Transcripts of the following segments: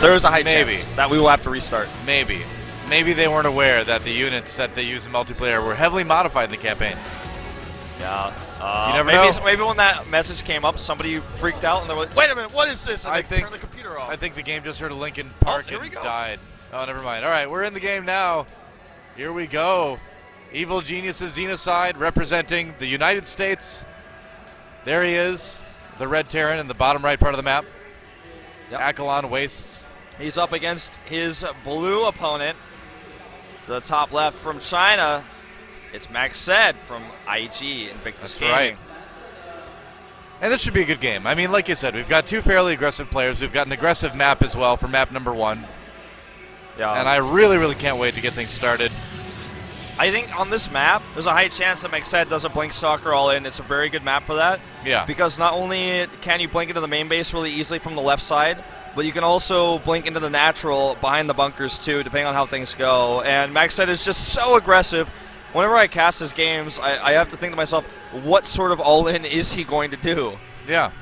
there is a high chance that we will have to restart. Maybe. Maybe they weren't aware that the units that they use in multiplayer were heavily modified in the campaign. Yeah. You never know. Maybe when that message came up, somebody freaked out and they were like, wait a minute, what is this? And they turned the computer off. I think the game just heard a Linkin Park and died. Oh, never mind. All right, we're in the game now. Here we go. Evil Genius's Xenocide representing the United States. There he is, the red Terran in the bottom right part of the map. Yep. Akalon Wastes. He's up against his blue opponent. To the top left from China, it's MacSed from IG Invictus Gaming. Right. And this should be a good game. I mean, like you said, we've got two fairly aggressive players. We've got an aggressive map as well for map number 1. Yeah. And I really, really can't wait to get things started. I think on this map, there's a high chance that MacSed does a Blink Stalker all in. It's a very good map for that. Yeah. Because not only can you blink into the main base really easily from the left side, but you can also blink into the natural behind the bunkers too, depending on how things go. And MacSed is just so aggressive. Whenever I cast his games, I have to think to myself, what sort of all-in is he going to do? Yeah.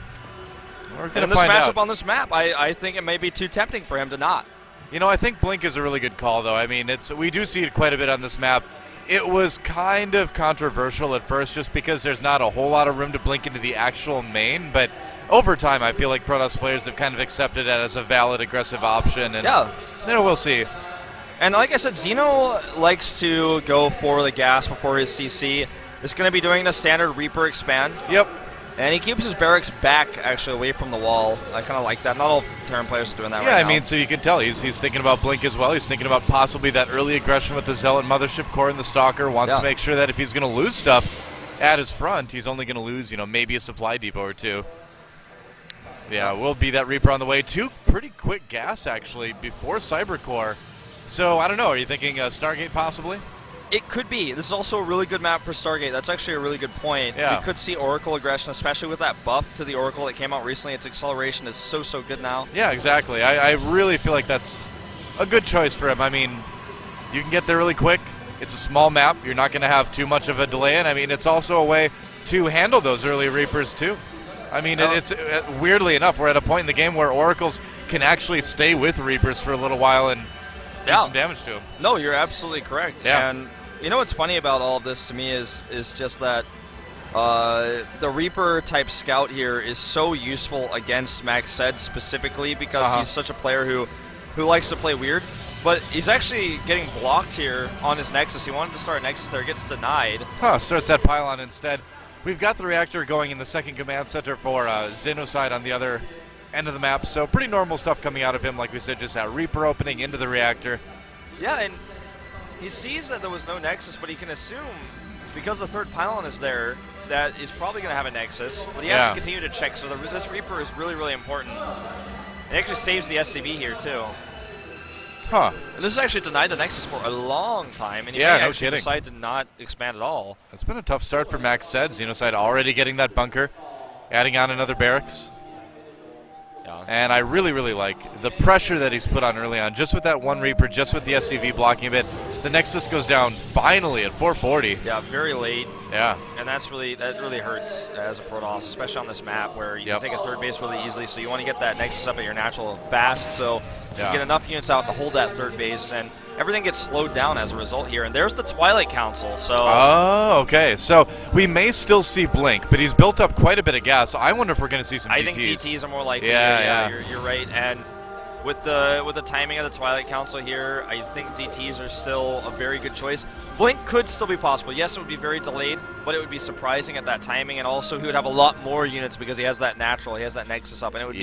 And in this matchup on this map, I think it may be too tempting for him to not. You know, I think Blink is a really good call, though. I mean, we do see it quite a bit on this map. It was kind of controversial at first just because there's not a whole lot of room to blink into the actual main, but over time I feel like Protoss players have kind of accepted it as a valid, aggressive option, and we'll see. And like I said, Xeno likes to go for the gas before his CC. He's going to be doing the standard Reaper expand. Yep. And he keeps his barracks back, actually, away from the wall. I kind of like that. Not all Terran players are doing that right now. Yeah, I mean, so you can tell he's thinking about Blink as well. He's thinking about possibly that early aggression with the Zealot Mothership Core and the Stalker. Wants to make sure that if he's going to lose stuff at his front, he's only going to lose, maybe a supply depot or two. Yeah, will be that Reaper on the way. 2 pretty quick gas, actually, before Cybercore. So, I don't know. Are you thinking Stargate possibly? It could be. This is also a really good map for Stargate. That's actually a really good point. Yeah. We could see Oracle aggression, especially with that buff to the Oracle that came out recently. Its acceleration is so good now. Yeah, exactly. I really feel like that's a good choice for him. I mean, you can get there really quick. It's a small map. You're not going to have too much of a delay. And, I mean, it's also a way to handle those early Reapers, too. I mean, it's weirdly enough, we're at a point in the game where Oracles can actually stay with Reapers for a little while and do some damage to them. No, you're absolutely correct. Yeah. And you know what's funny about all of this to me is just that the Reaper type scout here is so useful against MacSed specifically because he's such a player who likes to play weird. But he's actually getting blocked here on his Nexus. He wanted to start a Nexus there, gets denied. Starts that pylon instead. We've got the reactor going in the second command center for Xenocide on the other end of the map. So pretty normal stuff coming out of him. Like we said, just that Reaper opening into the reactor. Yeah, and he sees that there was no Nexus, but he can assume, because the third pylon is there, that he's probably going to have a Nexus. But he has to continue to check, so this Reaper is really, really important. It actually saves the SCV here, too. And this is actually denied the Nexus for a long time, and he may actually decide to not expand at all. It's been a tough start for MacSed. Xenocide already getting that bunker, adding on another barracks. Yeah. And I really, really like the pressure that he's put on early on, just with that one Reaper, just with the SCV blocking a bit. The Nexus goes down finally at 440. Yeah, very late. Yeah. And that really hurts as a Protoss, especially on this map where you can take a third base really easily. So you want to get that Nexus up at your natural fast, so you get enough units out to hold that third base, and everything gets slowed down as a result here. And there's the Twilight Council. So okay. So we may still see Blink, but he's built up quite a bit of gas. So I wonder if we're going to see some DTs. I think DTs are more likely. Yeah. You're right. And with the timing of the Twilight Council here, I think DTs are still a very good choice. Blink could still be possible. Yes, it would be very delayed, but it would be surprising at that timing. And also, he would have a lot more units because he has that natural, he has that Nexus up, and it would be,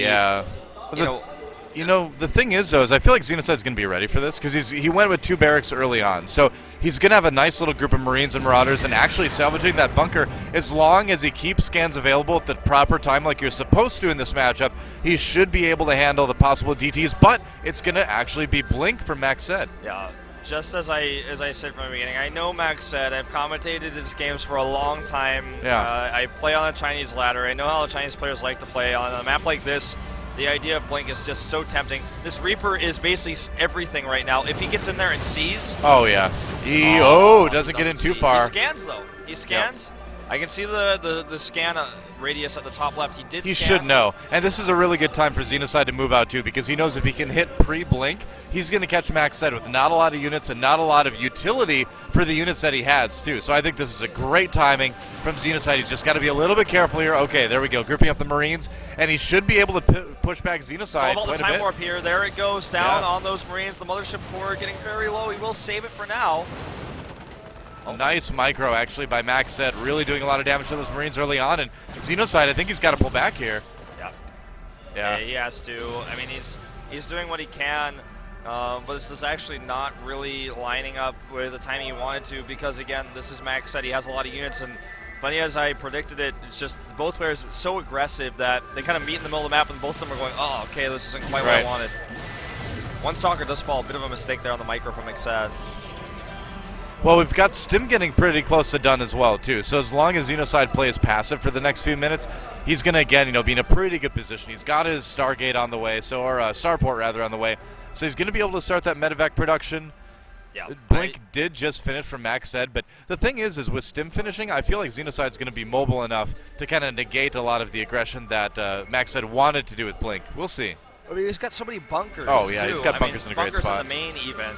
You know, the thing is, though, is I feel like Xenocide's going to be ready for this because he went with 2 barracks early on. So he's going to have a nice little group of Marines and Marauders and actually salvaging that bunker. As long as he keeps scans available at the proper time like you're supposed to in this matchup, he should be able to handle the possible DTs, but it's going to actually be Blink from MacSed. Yeah. Just as I said from the beginning, I know MacSed. I've commentated his games for a long time. Yeah. I play on a Chinese ladder. I know how the Chinese players like to play on a map like this. The idea of Blink is just so tempting. This Reaper is basically everything right now. If he gets in there and sees... Oh, yeah. He doesn't get in too far. He scans, though. He scans. I can see the scan radius at the top left. He did. He scan. should know. And this is a really good time for Xenocide to move out, too, because he knows if he can hit pre-blink, he's going to catch MacSed with not a lot of units and not a lot of utility for the units that he has, too. So I think this is a great timing from Xenocide. He's just got to be a little bit careful here. Okay, there we go. Gripping up the Marines. And he should be able to push back Xenocide it's all about quite the a time bit. warp here. There it goes down on those Marines. The Mothership Core getting very low. He will save it for now. Nice micro, actually, by MacSed. Really doing a lot of damage to those Marines early on. And Xenocide, I think he's got to pull back here. Yeah, he has to. I mean, he's doing what he can, but this is actually not really lining up with the timing he wanted to because, again, this is MacSed. He has a lot of units, and funny as I predicted it, it's just both players are so aggressive that they kind of meet in the middle of the map, and both of them are going, oh, okay, this isn't quite what I wanted. One Stalker does fall. A bit of a mistake there on the micro from MacSed. Well, we've got Stim getting pretty close to done as well, too. So as long as Xenocide plays passive for the next few minutes, he's going to, again, be in a pretty good position. He's got his Stargate on the way, or Starport, rather, on the way. So he's going to be able to start that medevac production. Yeah. Blink did just finish from MacSed, but the thing is with Stim finishing, I feel like Xenocide's going to be mobile enough to kind of negate a lot of the aggression that MacSed wanted to do with Blink. We'll see. I mean, he's got so many bunkers, Oh, yeah, too. he's got bunkers in a great spot. Bunkers in the main, even.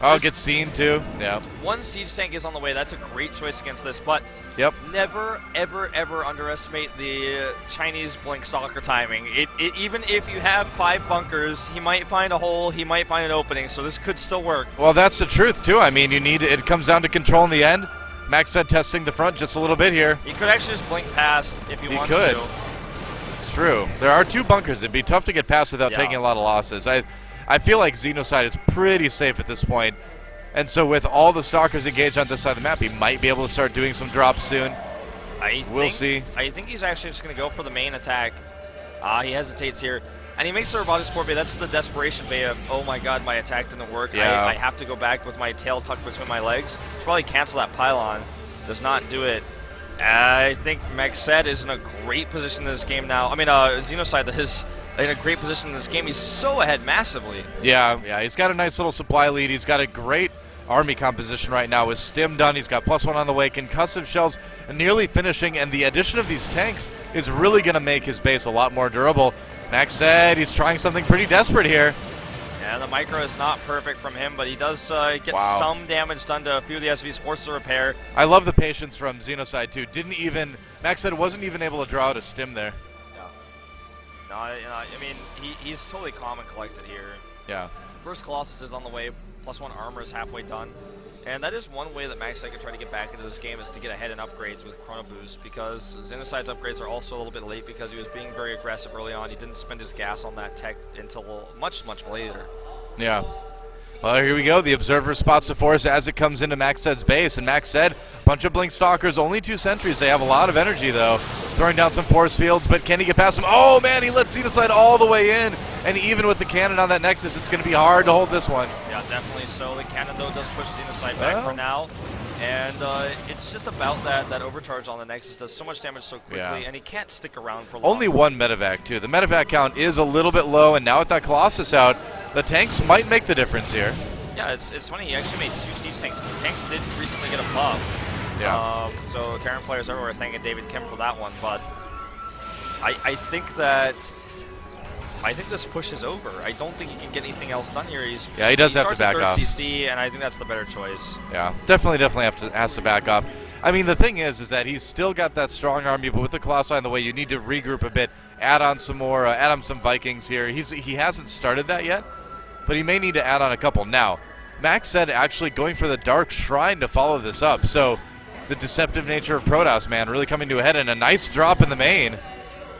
Oh, gets seen, too. Yeah. One siege tank is on the way. That's a great choice against this, but never, ever, ever underestimate the Chinese Blink Stalker timing. Even if you have 5 bunkers, he might find a hole, he might find an opening, so this could still work. Well, that's the truth, too. I mean, it comes down to control in the end. MacSed testing the front just a little bit here. He could actually just blink past if he wants to. It's true. There are 2 bunkers. It'd be tough to get past without taking a lot of losses. I feel like Xenocide is pretty safe at this point. And so with all the Stalkers engaged on this side of the map, he might be able to start doing some drops soon. We'll see. I think he's actually just going to go for the main attack. He hesitates here. And he makes the robotic support bay. That's the desperation bay of, oh my god, my attack didn't work. Yeah. I have to go back with my tail tucked between my legs. Probably cancel that pylon. Does not do it. I think MacSed is in a great position in this game now. I mean, Xenocide is in a great position in this game. He's so ahead massively. Yeah, he's got a nice little supply lead. He's got a great army composition right now with Stim done. He's got +1 on the way. Concussive shells nearly finishing, and the addition of these tanks is really going to make his base a lot more durable. MacSed, he's trying something pretty desperate here. Yeah, the micro is not perfect from him, but he does get some damage done to a few of the SVs, forced to repair. I love the patience from Xenocide, too. MacSed wasn't even able to draw out a Stim there. No, I mean, he's totally calm and collected here. Yeah. First Colossus is on the way, +1 armor is halfway done. And that is one way that MacSed can try to get back into this game, is to get ahead in upgrades with Chrono Boost, because Xenocide's upgrades are also a little bit late because he was being very aggressive early on. He didn't spend his gas on that tech until much, much later. Yeah. Well, here we go. The Observer spots the force as it comes into MacSed's base, and MacSed, bunch of Blink Stalkers, only 2 sentries. They have a lot of energy, though. Throwing down some force fields, but can he get past them? Oh, man, he let Xenocide all the way in, and even with the cannon on that Nexus, it's going to be hard to hold this one. Yeah, definitely so. The cannon, though, does push Xenocide back for now, and it's just about that overcharge on the Nexus does so much damage so quickly, and he can't stick around for long. Only 1 medevac, too. The medevac count is a little bit low, and now with that Colossus out, the tanks might make the difference here. Yeah, it's funny. He actually made 2 siege tanks, and his tanks did recently get a buff. Yeah. So Terran players everywhere are thanking David Kim for that one, but I think this push is over. I don't think he can get anything else done here. He does have to back off. CC, and I think that's the better choice. Yeah, definitely has to back off. I mean, the thing is that he's still got that strong army, but with the Colossi in the way, you need to regroup a bit, add on some more, add on some Vikings here. He hasn't started that yet, but he may need to add on a couple. Now, MacSed actually going for the Dark Shrine to follow this up, so the deceptive nature of Protoss, man, really coming to a head, and a nice drop in the main.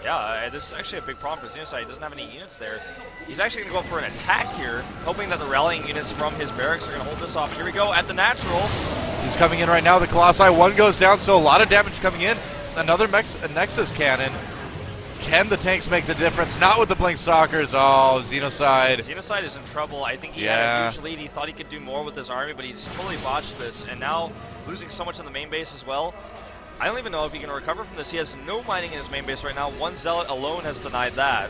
Yeah, this is actually a big problem for Xenocide. He doesn't have any units there. He's actually going to go for an attack here, hoping that the rallying units from his barracks are going to hold this off. Here we go at the natural. He's coming in right now. The Colossi, 1 goes down, so a lot of damage coming in. Another Nexus cannon. Can the tanks make the difference? Not with the Blink Stalkers. Oh, Xenocide. Xenocide is in trouble. I think he had a huge lead. He thought he could do more with his army, but he's totally botched this, and now losing so much on the main base as well. I don't even know if he can recover from this. He has no mining in his main base right now. 1 Zealot alone has denied that.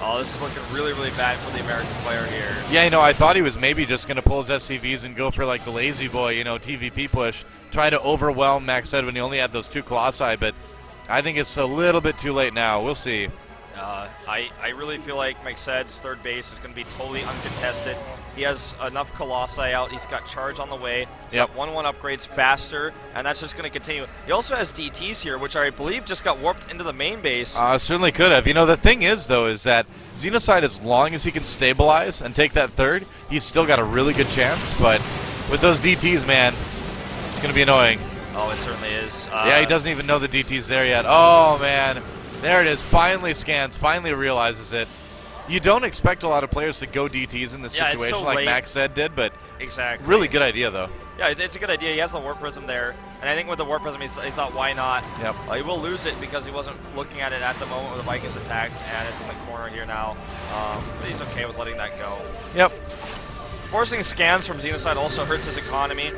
Oh, this is looking really, really bad for the American player here. Yeah, I thought he was maybe just going to pull his SCVs and go for like the lazy boy, TVP push, try to overwhelm MacSed when he only had those 2 Colossi, but I think it's a little bit too late now. We'll see. I really feel like MacSed's third base is going to be totally uncontested. He has enough Colossi out. He's got charge on the way. He's got 1-1 upgrades faster, and that's just going to continue. He also has DTs here, which I believe just got warped into the main base. Certainly could have. The thing is, though, is that Xenocide, as long as he can stabilize and take that third, he's still got a really good chance. But with those DTs, man, it's going to be annoying. Oh, it certainly is. Yeah, he doesn't even know the DT's there yet. Oh, man. There it is. Finally scans. Finally realizes it. You don't expect a lot of players to go DTs in this situation so like late. MacSed did, but exactly. Really good idea, though. Yeah, it's a good idea. He has the Warp Prism there, and I think with the Warp Prism, he thought, why not? Yep. He will lose it because he wasn't looking at it at the moment where the Vikings attacked, and it's in the corner here now. But he's okay with letting that go. Yep. Forcing scans from Xenocide also hurts his economy,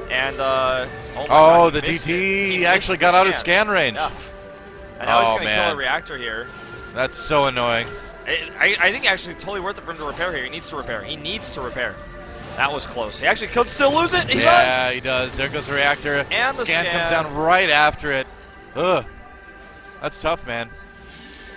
and oh my God, the DT actually got out of scan range. Yeah. And now he's going to kill a reactor here. That's so annoying. I think actually totally worth it for him to repair here. He needs to repair. He needs to repair. That was close. He actually could still lose it. He does. Yeah, he does. There goes the reactor. And the scan comes down right after it. Ugh. That's tough, man.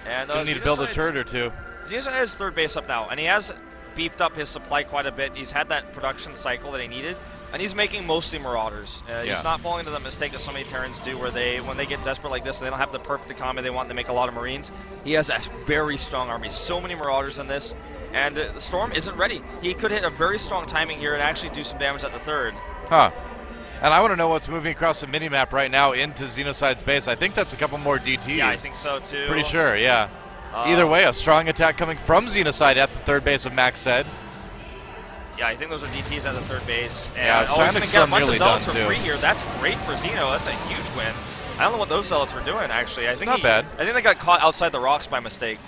And gonna need to build a turret or two. Xenocide has third base up now, and he has beefed up his supply quite a bit. He's had that production cycle that he needed, and he's making mostly Marauders. He's not falling into the mistake that so many Terrans do, where when they get desperate like this, they don't have the perfect economy they want. They make a lot of Marines. He has a very strong army. So many Marauders in this, and the Storm isn't ready. He could hit a very strong timing here and actually do some damage at the third. Huh. And I want to know what's moving across the minimap right now into Xenocide's base. I think that's a couple more DTs. Yeah, I think so too. Pretty sure, yeah. Either way, a strong attack coming from Xenocide at the third base of MacSed. Yeah, I think those are DTs at the third base. And yeah, he's going to get a bunch of Zealots for too. free here. That's great for Xeno. That's a huge win. I don't know what those Zealots were doing, actually. It's not bad. I think they got caught outside the rocks by mistake.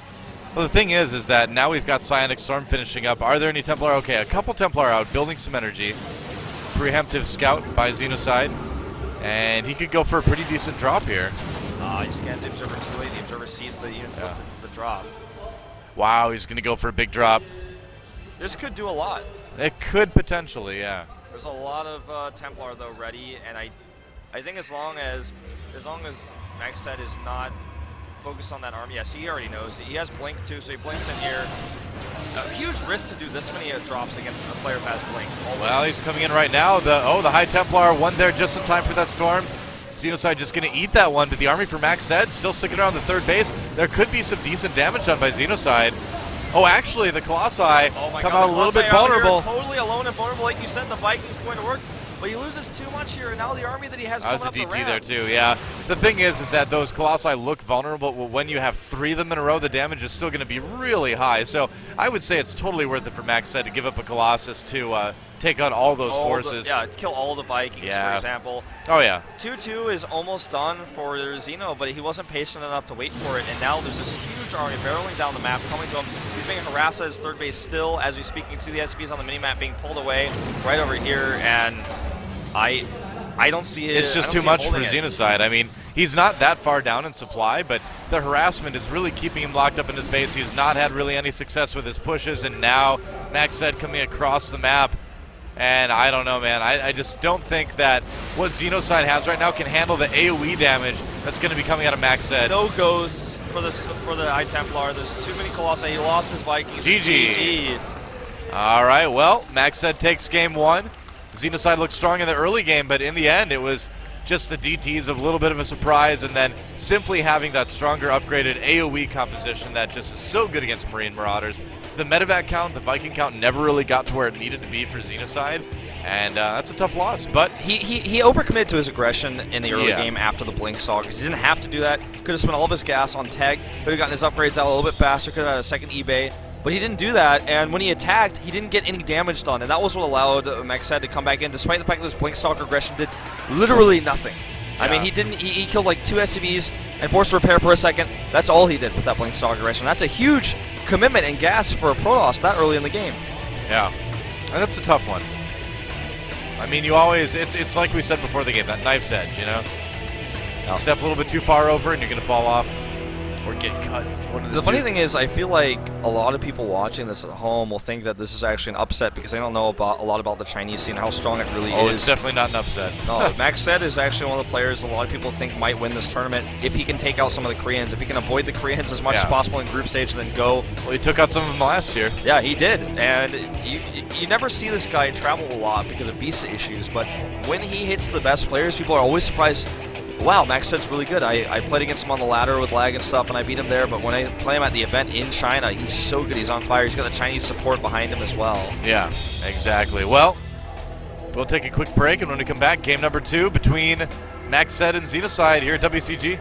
Well, the thing is that now we've got Psionic Storm finishing up. Are there any Templar? Okay, a couple Templar out, building some energy. Preemptive Scout by Xenocide. And he could go for a pretty decent drop here. He scans the Observer too late. The Observer sees the units lifted the drop. Wow, he's going to go for a big drop. This could do a lot. It could potentially, yeah. There's a lot of Templar though ready, and I think as long as MacSed is not focused on that army, yes, he already knows. He has Blink too, so he blinks in here. A huge risk to do this many drops against a player who has Blink. Always. Well, he's coming in right now. The High Templar one there just in time for that Storm. Xenocide just going to eat that one, but the army for MacSed still sticking around the third base. There could be some decent damage done by Xenocide. Oh, actually, the Colossi come out a little bit vulnerable. Totally alone and vulnerable, like you said. The Vikings going to work, but he loses too much here, and now the army that he has coming up the ramp. That was a DT there too, yeah. The thing is that those Colossi look vulnerable. Well, when you have 3 of them in a row, the damage is still going to be really high. So I would say it's totally worth it for MacSed to give up a Colossus to take out all those forces. Kill all the Vikings, for example. Oh, yeah. 2-2 is almost done for Xeno, but he wasn't patient enough to wait for it, and now there's this huge army barreling down the map, coming to him. He's being harassed at his third base still. As we speak, you can see the SCVs on the minimap being pulled away right over here, and I don't see it. It's just too much for Xenocide. I mean, he's not that far down in supply, but the harassment is really keeping him locked up in his base. He's not had really any success with his pushes, and now MacSed coming across the map. And I don't know, man. I just don't think that what Xenocide has right now can handle the AoE damage that's going to be coming out of MacSed. No goes for the High Templar. There's too many Colossi. He lost his Vikings. GG. All right, well, MacSed takes game 1. Xenocide looked strong in the early game, but in the end, it was just the DTs, a little bit of a surprise, and then simply having that stronger upgraded AoE composition that just is so good against Marine Marauders. The medevac count, the Viking count, never really got to where it needed to be for Xenocide, and that's a tough loss. But he overcommitted to his aggression in the early game after the Blink saw, because he didn't have to do that. Could have spent all of his gas on Tag, could have gotten his upgrades out a little bit faster, could have had a second eBay. But he didn't do that, and when he attacked, he didn't get any damage done, and that was what allowed MacSed to come back in, despite the fact that his Blink Stalker aggression did literally nothing. I mean, he killed like 2 SCVs and forced repair for a second. That's all he did with that Blink Stalker aggression. That's a huge commitment and gas for a Protoss that early in the game. Yeah, and that's a tough one. I mean, you always, it's like we said before the game, that knife's edge, you know? Step a little bit too far over and you're going to fall off or get cut. One of The funny two. thing is, I feel like a lot of people watching this at home will think that this is actually an upset because they don't know a lot about the Chinese scene, how strong it really Oh, is. it's definitely not an upset. No, MacSed is actually one of the players a lot of people think might win this tournament if he can take out some of the Koreans, if he can avoid the Koreans as much as possible in group stage and then go. Well, he took out some of them last year. Yeah, he did. And you never see this guy travel a lot because of visa issues, but when he hits the best players, people are always surprised. Wow, MacSed's really good. I played against him on the ladder with lag and stuff, and I beat him there. But when I play him at the event in China, he's so good. He's on fire. He's got the Chinese support behind him as well. Yeah, exactly. Well, we'll take a quick break, and when we come back, game number 2 between MacSed and Xenocide here at WCG.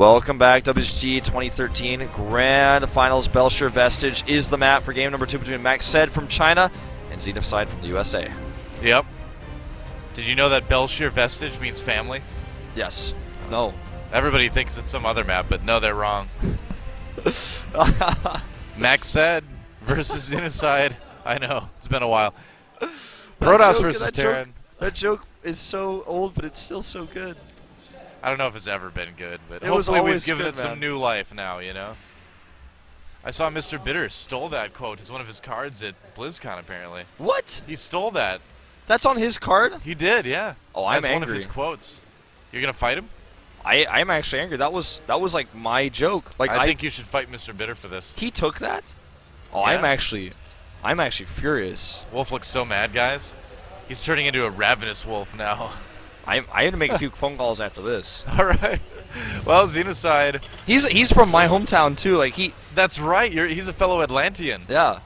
Welcome back, WCG 2013 Grand Finals. Belshire Vestige is the map for game number 2 between MacSed from China and Xenocide from the USA. Yep. Did you know that Belshire Vestige means family? Yes. No. Everybody thinks it's some other map, but no, they're wrong. MacSed versus Xenocide. I know, it's been a while. Protoss versus Terran. That joke is so old, but it's still so good. I don't know if it's ever been good, but it hopefully we've given it some new life now, you know? I saw Mr. Bitter stole that quote as one of his cards at BlizzCon, apparently. What? He stole that. That's on his card? He did, yeah. Oh, I'm angry. That's one of his quotes. You're going to fight him? I'm actually angry. That was like my joke. Like I think you should fight Mr. Bitter for this. He took that? Oh, yeah. I'm actually furious. Wolf looks so mad, guys. He's turning into a ravenous wolf now. I had to make a few phone calls after this. All right. Well, Xenocide. He's from my hometown too. Like That's right. He's a fellow Atlantean. Yeah.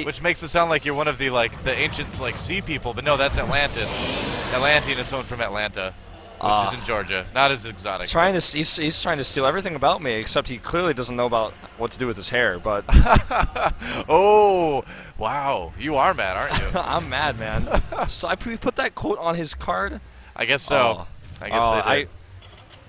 Which makes it sound like you're one of the ancient sea people, but no, that's Atlantis. Atlantean is someone from Atlanta, which is in Georgia. Not as exotic. He's trying to steal everything about me, except he clearly doesn't know about what to do with his hair. But oh, wow, you are mad, aren't you? I'm mad, man. So I put that quote on his card. I guess so. I guess they did.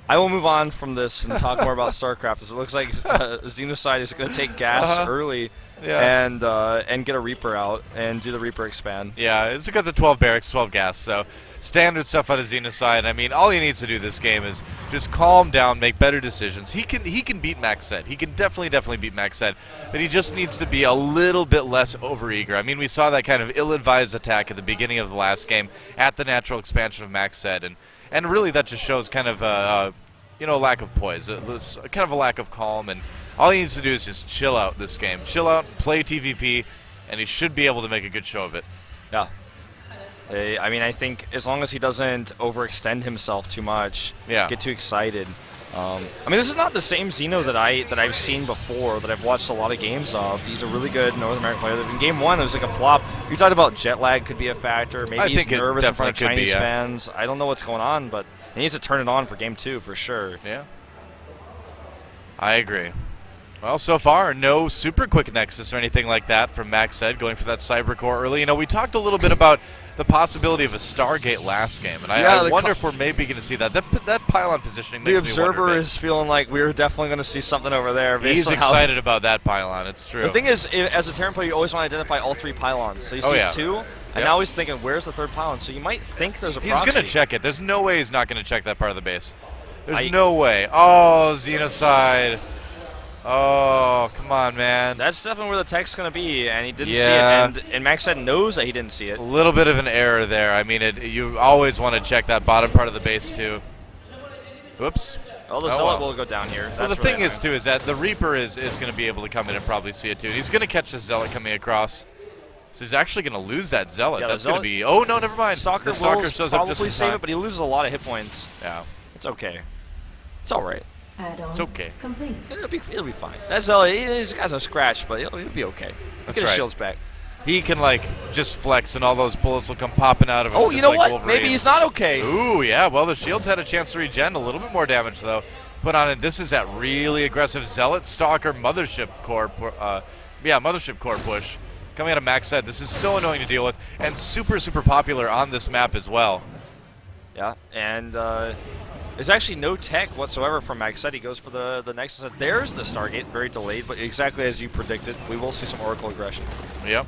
I will move on from this and talk more about StarCraft. As it looks like Xenocide is going to take gas early and get a Reaper out and do the Reaper expand. Yeah, it's got the 12 barracks, 12 gas, so standard stuff out of Xenocide. I mean, all he needs to do this game is just calm down, make better decisions. He can beat MacSed. He can definitely beat MacSed, but he just needs to be a little bit less overeager. I mean, we saw that kind of ill-advised attack at the beginning of the last game at the natural expansion of MacSed, and really that just shows kind of a lack of poise, kind of a lack of calm, and all he needs to do is just chill out this game. Chill out, play TVP, and he should be able to make a good show of it. Yeah. I mean, I think as long as he doesn't overextend himself too much, get too excited. I mean, this is not the same Xeno that I've seen before, that I've watched a lot of games of. He's a really good North American player. In game 1, it was like a flop. You talked about jet lag could be a factor. Maybe he's nervous in front of Chinese fans. I don't know what's going on, but he needs to turn it on for game 2 for sure. Yeah. I agree. Well, so far, no super quick Nexus or anything like that from MacSed, going for that Cyber Core early. You know, we talked a little bit about the possibility of a Stargate last game, and I wonder if we're maybe going to see that. That pylon positioning makes me wonder. The Observer is feeling like we're definitely going to see something over there. He's excited about that pylon, it's true. The thing is, as a Terran player, you always want to identify all 3 pylons. So he sees 2, and now he's thinking, where's the 3rd pylon? So you might think there's a proxy. He's going to check it. There's no way he's not going to check that part of the base. There's no way. Oh, Xenocide. Oh, come on, man. That's definitely where the tech's going to be, and he didn't see it, and MacSed knows that he didn't see it. A little bit of an error there. I mean, you always want to check that bottom part of the base, too. Whoops. Well, the Zealot will go down here. Well, the thing is, too, is that the Reaper is going to be able to come in and probably see it, too. He's going to catch the Zealot coming across. So he's actually going to lose that Zealot. Yeah, that's going to be... Oh, no, never mind. The Stalker shows up just in time. Save it, but he loses a lot of hit points. Yeah. It's okay. It's all right. It's okay. Complete. It'll be fine. That Zealot, he's got some scratch, but he'll be okay. That's Get his shields back. He can, just flex, and all those bullets will come popping out of him. Oh, you know what? Wolverine. Maybe he's not okay. Ooh, yeah. Well, the shields had a chance to regen. A little bit more damage, though. Put on it. This is that really aggressive Zealot Stalker Mothership Core. Mothership Core push. Coming out of MacSed. This is so annoying to deal with, and super, super popular on this map as well. Yeah, and there's actually no tech whatsoever from MacSed. He goes for the Nexus. There's the Stargate, very delayed, but exactly as you predicted, we will see some Oracle aggression. Yep.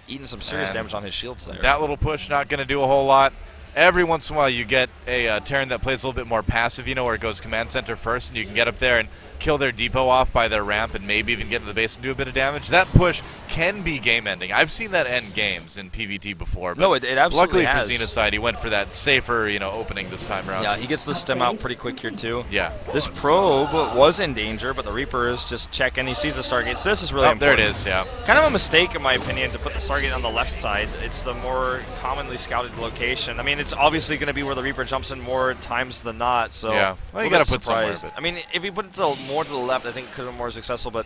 Eating some serious damage on his shields there. That little push not going to do a whole lot. Every once in a while you get a Terran that plays a little bit more passive, where it goes command center first, and you can get up there and kill their depot off by their ramp and maybe even get into the base and do a bit of damage. That push can be game-ending. I've seen that end games in PvT before. But no, it absolutely has. Luckily for Xenocide, he went for that safer, opening this time around. Yeah, he gets the stem out pretty quick here, too. Yeah. This probe was in danger, but the Reaper is just checking. He sees the Stargate, so this is really important. There it is, yeah. Kind of a mistake, in my opinion, to put the Stargate on the left side. It's the more commonly scouted location. I mean, it's obviously going to be where the Reaper jumps in more times than not, so... Yeah, well, you got to put somewhere of it. I mean, if you put it more to the left, I think it could have been more successful, but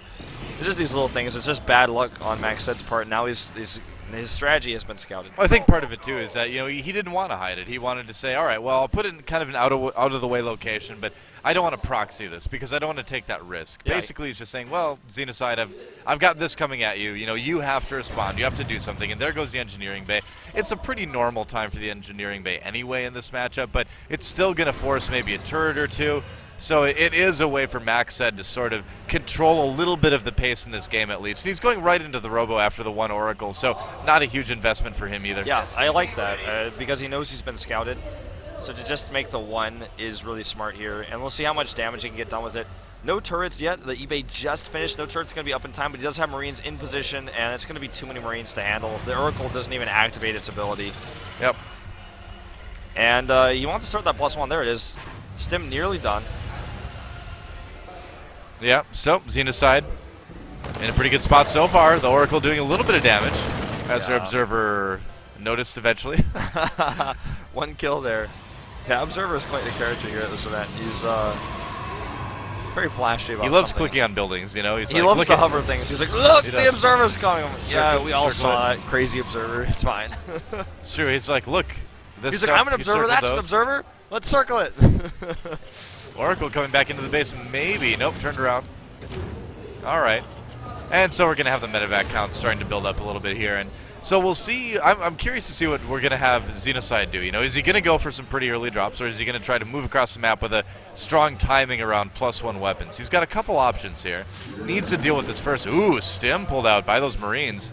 it's just these little things. It's just bad luck on MacSed's part. Now he's His strategy has been scouted. Well, I think part of it too is that he didn't want to hide it. He wanted to say, all right, well, I'll put it in kind of an out of the way location, but I don't want to proxy this because I don't want to take that risk. Yeah. Basically, he's just saying, well, Xenocide, I've got this coming at you. You have to respond. You have to do something. And there goes the engineering bay. It's a pretty normal time for the engineering bay anyway in this matchup, but it's still going to force maybe a turret or two. So it is a way for MacSed to sort of control a little bit of the pace in this game at least. He's going right into the Robo after the 1 Oracle, so not a huge investment for him either. Yeah, I like that because he knows he's been scouted. So to just make the 1 is really smart here, and we'll see how much damage he can get done with it. No turrets yet. The eBay just finished. No turrets going to be up in time, but he does have Marines in position, and it's going to be too many Marines to handle. The Oracle doesn't even activate its ability. Yep. And he wants to start that +1. There it is. Stim nearly done. Yeah, so Xenocide in a pretty good spot so far. The Oracle doing a little bit of damage, as their Observer noticed eventually. 1 kill there. Yeah, Observer is quite the character here at this event. He's very flashy about He loves something. clicking on buildings, He loves the hover things. He's like, look, the Observer's coming. Yeah, we all saw it. Crazy Observer. It's fine. It's true. He's like, look. This He's like, I'm an Observer. That's an Observer. Let's circle it. Oracle coming back into the base, maybe. Nope, turned around. All right. And so we're going to have the medevac count starting to build up a little bit here. And so we'll see. I'm curious to see what we're going to have Xenocide do. Is he going to go for some pretty early drops, or is he going to try to move across the map with a strong timing around +1 weapons? He's got a couple options here. Needs to deal with this first. Ooh, Stim pulled out by those Marines.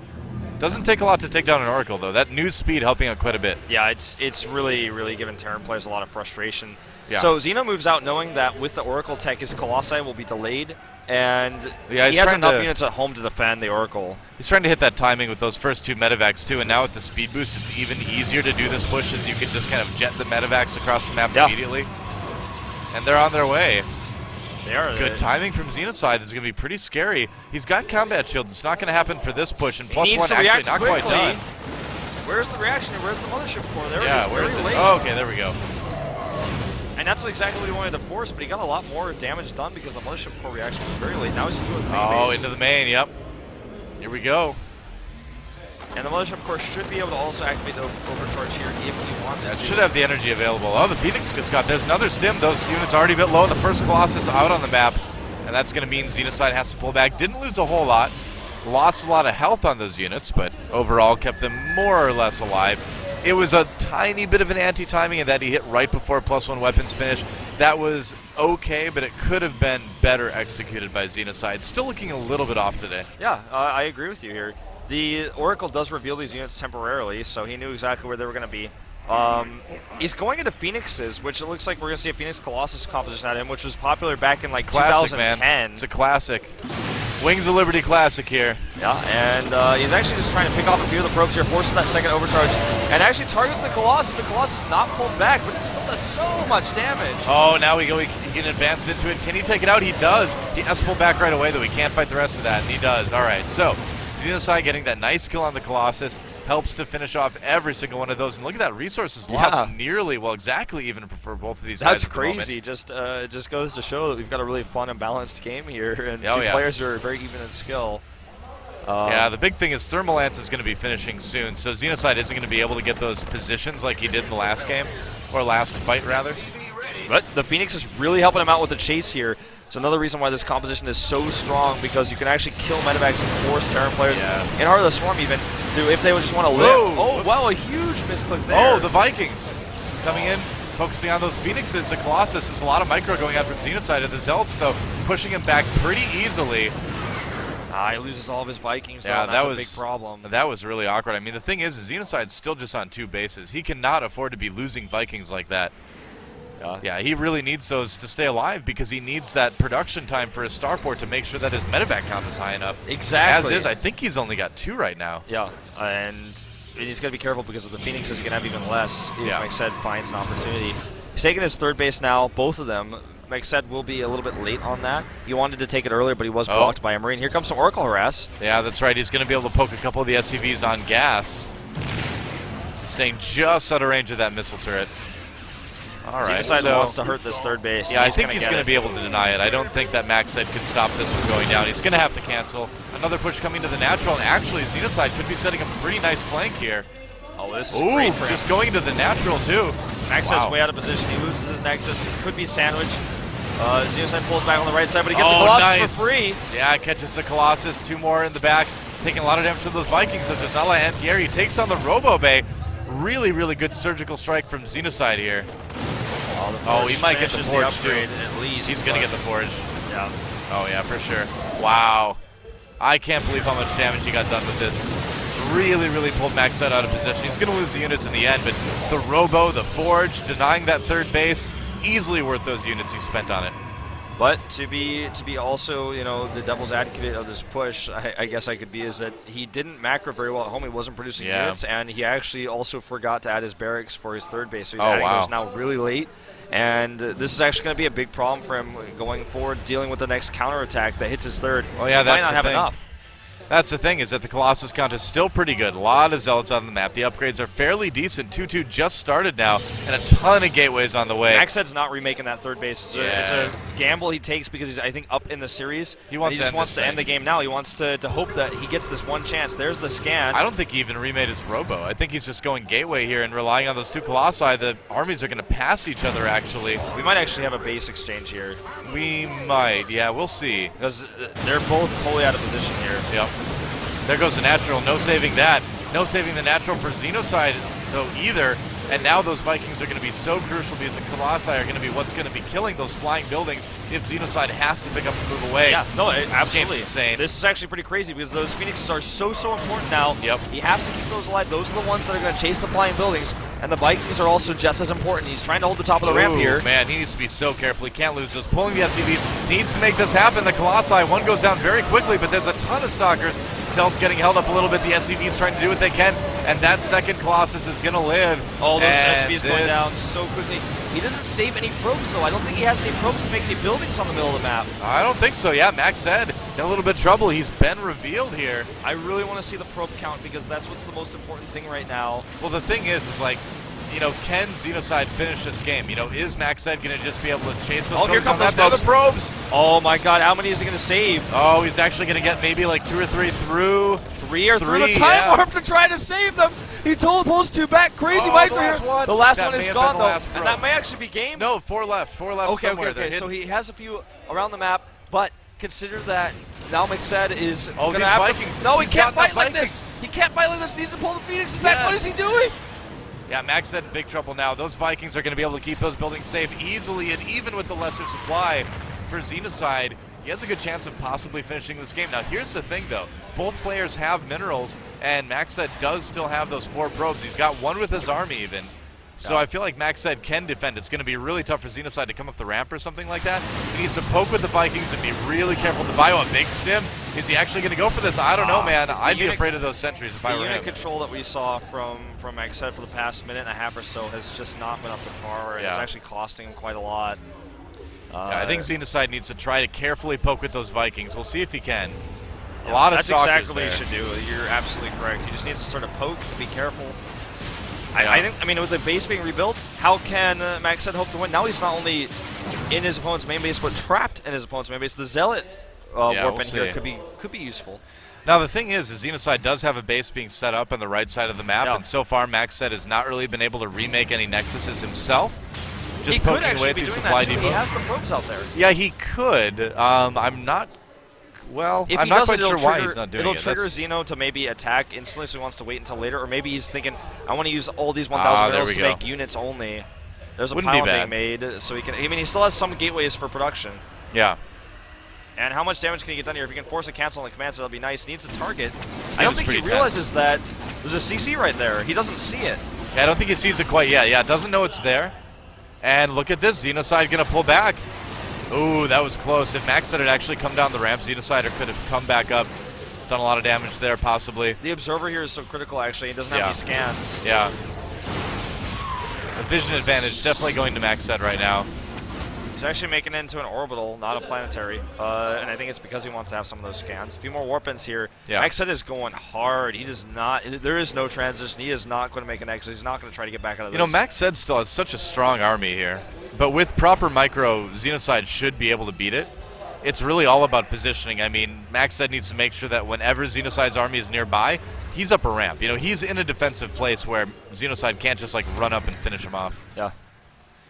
Doesn't take a lot to take down an Oracle, though. That new speed helping out quite a bit. Yeah, it's really, really giving Terran players a lot of frustration. Yeah. So Xeno moves out knowing that with the Oracle tech, his Colossi will be delayed, and he he's has enough units at home to defend the Oracle. He's trying to hit that timing with those first 2 medevacs, too, and now with the speed boost, it's even easier to do this push as you can just kind of jet the medevacs across the map immediately. And they're on their way. They are. Good timing from Xenocide. This is going to be pretty scary. He's got combat shields. It's not going to happen for this push, and +1 actually not quite done. Where's the reaction? Where's the Mothership Core? There yeah, it is. Where's it? Late. Oh, okay, there we go. And that's exactly what he wanted to force, but he got a lot more damage done because the Mothership Core reaction was very late. Now he's doing the main base. Into the main, yep. Here we go. And the Mothership Core should be able to also activate the overcharge here if he wants it. It should have the energy available. Oh, the Phoenix gets got. There's another Stim. Those units already a bit low. The first Colossus out on the map, and that's going to mean Xenocide has to pull back. Didn't lose a whole lot. Lost a lot of health on those units, but overall kept them more or less alive. It was a tiny bit of an anti-timing in that he hit right before +1 weapons finish. That was okay, but it could have been better executed by Xenocide. Still looking a little bit off today. Yeah, I agree with you here. The Oracle does reveal these units temporarily, so he knew exactly where they were going to be. He's going into Phoenixes, which it looks like we're going to see a Phoenix Colossus composition at him, which was popular back in like classic, 2010. Man. It's a classic. Wings of Liberty classic here. Yeah, and he's actually just trying to pick off a few of the probes here, forces that second overcharge, and actually targets the Colossus. The Colossus not pulled back, but it still does so much damage. Oh, now he can advance into it. Can he take it out? He does. He has to pull back right away, though. He can't fight the rest of that, and he does. All right, so Xenocide getting that nice kill on the Colossus helps to finish off every single one of those. And look at that, resources lost nearly, well, exactly even for both of these guys. That's crazy. Just goes to show that we've got a really fun and balanced game here, and two players are very even in skill. Yeah, the big thing is Thermalance is going to be finishing soon, so Xenocide isn't going to be able to get those positions like he did in the last game, or last fight, rather. But the Phoenix is really helping him out with the chase here. It's another reason why this composition is so strong, because you can actually kill medevacs and force Terran players in Heart of the Swarm even to, if they would just want to live. Oh, wow, a huge misclick there. Oh, the Vikings coming in, focusing on those Phoenixes. The Colossus is a lot of micro going out from Xenocide. And the Zealots, though, pushing him back pretty easily. He loses all of his Vikings, though, and that's a big problem. That was really awkward. I mean, the thing is Xenocide's still just on 2 bases. He cannot afford to be losing Vikings like that. Yeah, he really needs those to stay alive because he needs that production time for his starport to make sure that his medevac count is high enough. Exactly. As is, I think he's only got 2 right now. Yeah, and he's going to be careful because of the Phoenixes. He can have even less if MacSed finds an opportunity. He's taking his 3rd base now, both of them. MacSed will be a little bit late on that. He wanted to take it earlier, but he was blocked by a Marine. Here comes some Oracle harass. Yeah, that's right. He's going to be able to poke a couple of the SCVs on gas. Staying just out of range of that missile turret. All right, Xenocide wants to hurt this third base. Yeah, I think he's going to be able to deny it. I don't think that MacSed can stop this from going down. He's going to have to cancel. Another push coming to the natural, and actually Xenocide could be setting a pretty nice flank here. Oh, this is great for him. Just going into the natural, too. MacSed's way out of position. He loses his Nexus. He could be sandwiched. Xenocide pulls back on the right side, but he gets a Colossus for free. Yeah, catches a Colossus. 2 more in the back. Taking a lot of damage from those Vikings as there's not a lot of anti-air. He takes on the Robo Bay. Really, really good surgical strike from Xenocide here. Oh, he might get the Forge, too. At least. He's going to get the Forge. Yeah. Oh, yeah, for sure. Wow. I can't believe how much damage he got done with this. Really, really pulled MacSed out of position. He's going to lose the units in the end, but the Robo, the Forge, denying that third base, easily worth those units he spent on it. But to be also, you know, the devil's advocate of this push, I guess I could be, is that he didn't macro very well at home. He wasn't producing units, and he actually also forgot to add his barracks for his third base. So he's adding those now really late. And this is actually going to be a big problem for him going forward, dealing with the next counterattack that hits his third. Oh, yeah, he might not have enough. That's the thing, is that the Colossus count is still pretty good. A lot of Zealots on the map. The upgrades are fairly decent. 2-2 just started now, and a ton of gateways on the way. MacSed's not remaking that third base. It's a gamble he takes because he's, I think, up in the series. He just wants to end the game now. He wants to hope that he gets this one chance. There's the scan. I don't think he even remade his Robo. I think he's just going gateway here and relying on those 2 Colossi. The armies are going to pass each other, actually. We might actually have a base exchange here. We might. Yeah, we'll see. Because they're both totally out of position here. Yep. There goes the natural. No saving that. No saving the natural for Xenocide, though, either. And now those Vikings are going to be so crucial because the Colossi are going to be what's going to be killing those flying buildings if Xenocide has to pick up and move away. Yeah, no, absolutely. This game's insane. This is actually pretty crazy because those Phoenixes are so important now. Yep. He has to keep those alive. Those are the ones that are going to chase the flying buildings. And the Vikings are also just as important. He's trying to hold the top of the ramp here. Man, he needs to be so careful. He can't lose this. Pulling the SCVs needs to make this happen. The Colossi, one goes down very quickly, but there's a ton of Stalkers. Zealot's getting held up a little bit. The SCVs trying to do what they can, and that second Colossus is going to live. Oh, those SCVs going down so quickly. He doesn't save any probes, though. I don't think he has any probes to make any buildings on the middle of the map. I don't think so. Yeah, MacSed in a little bit of trouble. He's been revealed here. I really want to see the probe count because that's what's the most important thing right now. Well, the thing is like, you know, can Xenocide finish this game? You know, is MacSed going to just be able to chase those probes? Here come those probes. Oh, my God. How many is he going to save? Oh, he's actually going to get maybe like 2 or 3 through. 3 or through the time warp to try to save them. He pulls 2 back. Crazy micro here. The last one is gone, though. And that may actually be game. No, 4 left. 4 left somewhere. Okay. So he has a few around the map, but consider that now MacSed is going to have Vikings. No, he can't fight like this. He can't fight like this. He needs to pull the Phoenixes back. What is he doing? Yeah, MacSed in big trouble now. Those Vikings are going to be able to keep those buildings safe easily, and even with the lesser supply for Xenocide, he has a good chance of possibly finishing this game. Now, here's the thing, though. Both players have minerals, and MacSed does still have those 4 probes. He's got 1 with his army, even. So I feel like MacSed can defend. It's going to be really tough for Xenocide to come up the ramp or something like that. He needs to poke with the Vikings and be really careful. The bio, a big stim. Is he actually going to go for this? I don't know, man. I'd be afraid of those sentries if I were him. The unit control that we saw from MacSed for the past minute and a half or so has just not been up to par. It's actually costing him quite a lot. I think Xenocide needs to try to carefully poke with those Vikings. We'll see if he can. A lot of Stalkers That's exactly what he should do. You're absolutely correct. He just needs to sort of poke, be careful. I mean, with the base being rebuilt, how can MacSed hope to win? Now he's not only in his opponent's main base, but trapped in his opponent's main base. The Zealot warp in here could be useful. Now, the thing is Xenocide does have a base being set up on the right side of the map, and so far MacSed has not really been able to remake any Nexuses himself. Just poking away at these supply depots. He has the probes out there. Yeah, he could. I'm not... Well, I'm not quite sure why he's not doing it. It'll trigger Xeno to maybe attack instantly, so he wants to wait until later. Or maybe he's thinking, I want to use all these 1,000 minerals to make units only. There's a pylon being made, so he can... I mean, he still has some gateways for production. Yeah. And how much damage can he get done here? If he can force a cancel on the command, so that'll be nice. He needs a target. I don't think he realizes that there's a CC right there. He doesn't see it. Yeah, I don't think he sees it quite yet. Yeah, doesn't know it's there. And look at this. Xenocide going to pull back. Ooh, that was close. If MacSed had actually come down the ramp, Xenocide could have come back up, done a lot of damage there, possibly. The Observer here is so critical, actually. He doesn't have any scans. Yeah. The vision advantage definitely going to MacSed right now. He's actually making it into an orbital, not a planetary, and I think it's because he wants to have some of those scans. A few more warp-ins here. Yeah. MacSed is going hard. He does not. There is no transition. He is not going to make an exit. He's not going to try to get back out of this. You know, MacSed still has such a strong army here, but with proper micro, Xenocide should be able to beat it. It's really all about positioning. I mean, MacSed needs to make sure that whenever Xenocide's army is nearby, he's up a ramp. You know, he's in a defensive place where Xenocide can't just like run up and finish him off. Yeah.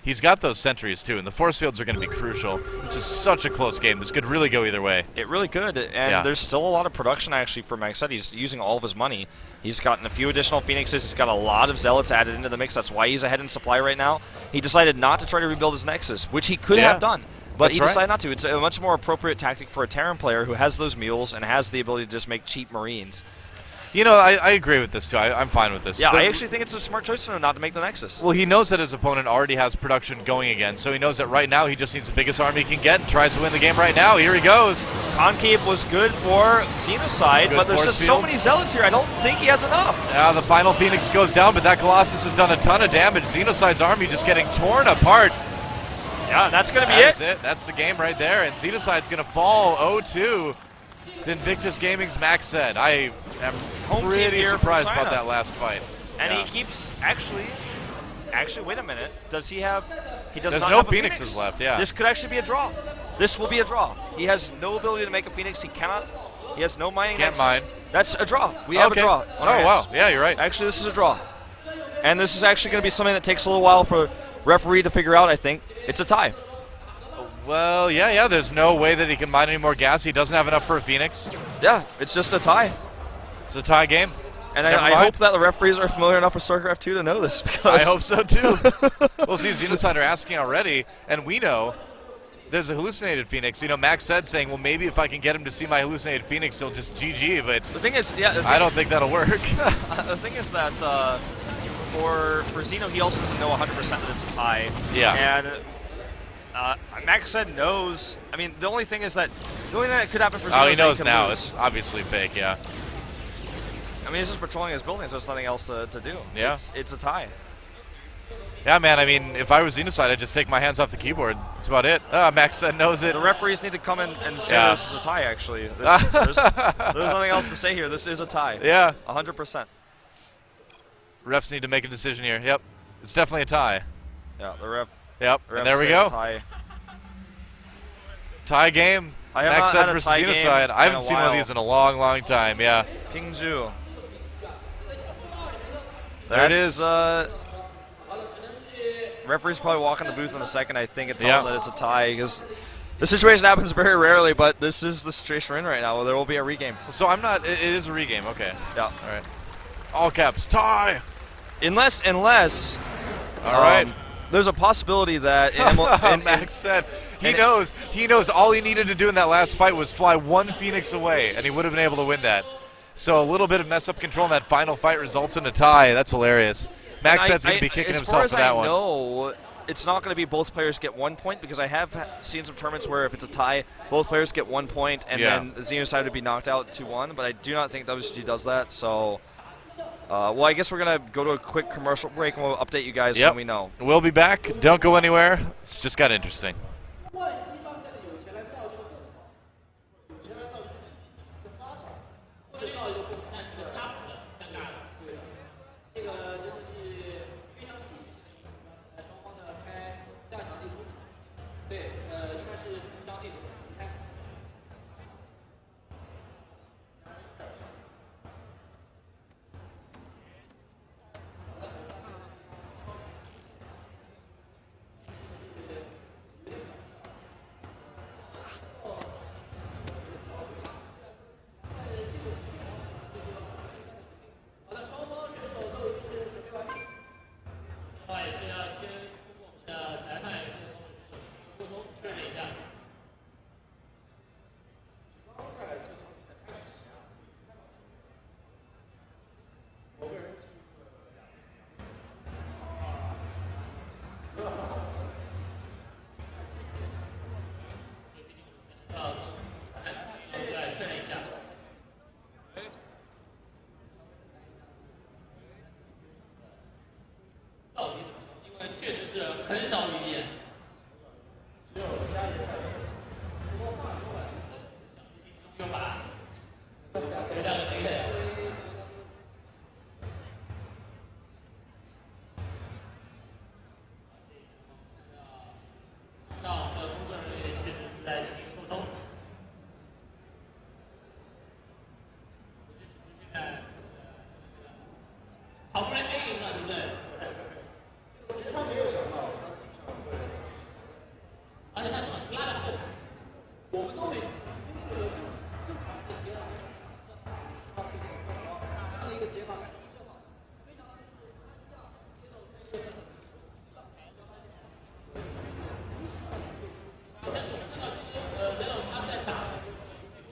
He's got those sentries too, and the force fields are going to be crucial. This is such a close game. This could really go either way. It really could, and there's still a lot of production actually for MacSed. He's using all of his money. He's gotten a few additional Phoenixes. He's got a lot of Zealots added into the mix. That's why he's ahead in supply right now. He decided not to try to rebuild his Nexus, which he could have done, but he decided not to. It's a much more appropriate tactic for a Terran player who has those mules and has the ability to just make cheap Marines. You know, I agree with this too. I'm fine with this. Yeah, I actually think it's a smart choice for him not to make the Nexus. Well, he knows that his opponent already has production going again, so he knows that right now he just needs the biggest army he can get and tries to win the game right now. Here he goes. Concave was good for Xenocide, but there's just so many Zealots here. I don't think he has enough. Yeah, the final Phoenix goes down, but that Colossus has done a ton of damage. Xenocide's army just getting torn apart. Yeah, that's going to be it. That's it. That's the game right there, and Xenocide's going to fall 0-2 to Invictus Gaming's MacSed. I am pretty surprised about that last fight. And he keeps actually, wait a minute. Does he have? He does There's not no have a Phoenixes Phoenix. left. Yeah. This could actually be a draw. This will be a draw. He has no ability to make a Phoenix. He cannot. He has no mining. Can't nexus. Mine. That's a draw. We have a draw. Oh wow. Yeah, you're right. Actually, this is a draw. And this is actually going to be something that takes a little while for referee to figure out. I think it's a tie. Well, yeah. There's no way that he can mine any more gas. He doesn't have enough for a Phoenix. Yeah, it's just a tie. It's a tie game. And I hope that the referees are familiar enough with StarCraft II to know this. Because I hope so too. We'll see. Xenocide are asking already, and we know there's a hallucinated Phoenix. You know, MacSed saying, well, maybe if I can get him to see my hallucinated Phoenix, he'll just GG. But the thing is, I don't think that'll work. The thing is that for Xeno, he also doesn't know 100% that it's a tie. Yeah. And MacSed knows. I mean, the only thing that could happen for Xeno. Oh, he knows now. Lose. It's obviously fake. Yeah. I mean, he's just patrolling his building, so there's nothing else to do. Yeah. It's a tie. Yeah, man. I mean, if I was Xenocide, I'd just take my hands off the keyboard. That's about it. MacSed knows it. The referees need to come in and say this is a tie, actually. There's nothing else to say here. This is a tie. Yeah. 100%. Refs need to make a decision here. Yep. It's definitely a tie. Yeah, the ref. Yep. And there we go. Tie. Tie game. MacSed versus Xenocide. I haven't seen one of these in a long, long time. Yeah. King Zhu. There it is. Referee's probably walking the booth in a second. I think it's all that it's a tie because the situation happens very rarely, but this is the situation we're in right now. Well, there will be a regame. So I'm not. It is a regame. Okay. Yeah. All right. All caps. Tie. Unless. All right. There's a possibility that MacSed. He knows all he needed to do in that last fight was fly one Phoenix away, and he would have been able to win that. So a little bit of mess-up control in that final fight results in a tie. That's hilarious. MacSed's going to be kicking himself for that one. As far as I know, it's not going to be both players get 1 point because I have seen some tournaments where if it's a tie, both players get 1 point, and then the Xenocide would be knocked out 2-1. But I do not think WCG does that. So, well, I guess we're going to go to a quick commercial break, and we'll update you guys when we know. We'll be back. Don't go anywhere. It's just got interesting. 应了，对不对？其实他没有想到他的取向会，而且他主要是拉在后排，我们都没想到，因为那个时候正常的解法，他这样的一个解法感觉是最好的。没想到就是他一下接到这个，但是我们看到其实雷龙他在打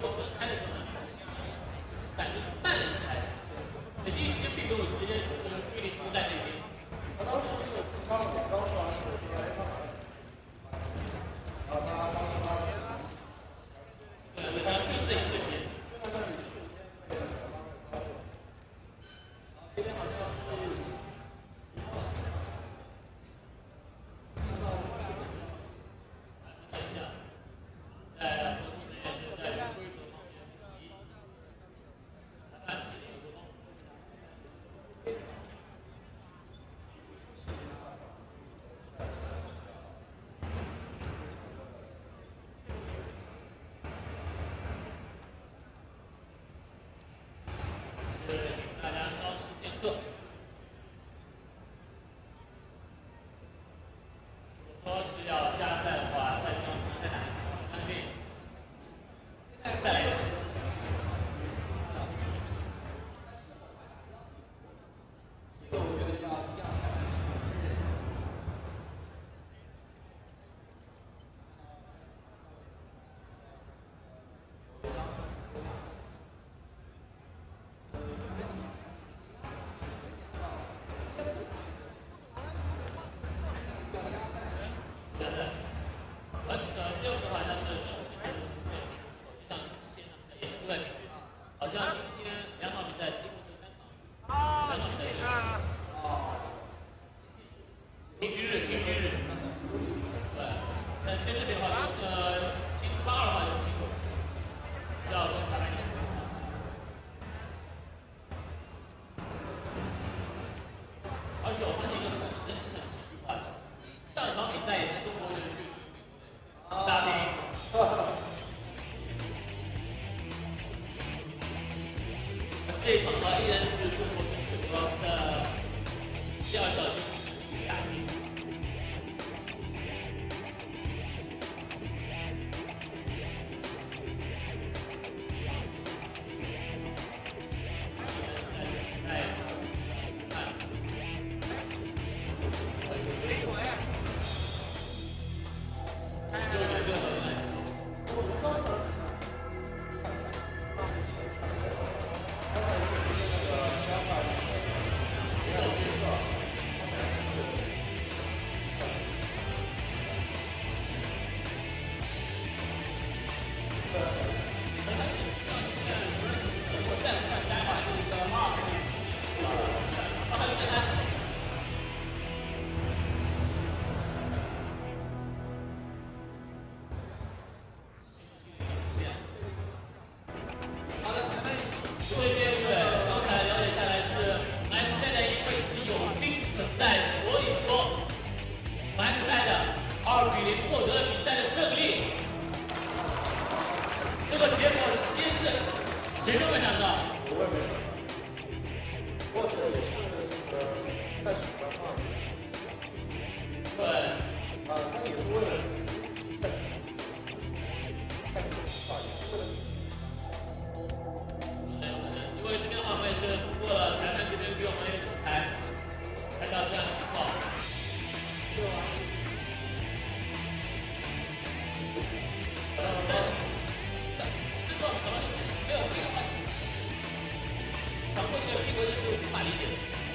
我们开的时候呢，感觉是慢了一拍，第一时间并没有时间注意力集中在那边。他当时是他很高出来，是说哎他马上，然后他当时他的，对，然后就是这一瞬间，就在那里瞬间被他妈给抓住了。这边好像是。大家稍事片刻。如果说是要加赛的话，再这样再打一场，我相信现在再来一个。这个我觉得要一样才能这个的话，它是像之前他们在也是出来平局，好像今天2场比赛是一共是3场，2场比赛是平均日，对，但先这边的话星期82的话就不清楚，要观察一点。而且我发现一个很神奇的戏剧化的，上一场比赛也是中国人大兵，这一场的话依然是中国队的第2小节大兵。谁认为难道？我也没想到，不过这也是赛事比较放的。对。他也是为了赛事，赛事也是为了。因为这边的话，我们也是通过了裁判这边给我们一个仲裁，看到这样的情况。这种什么东西没有规划，强迫这个规则是无法理解的。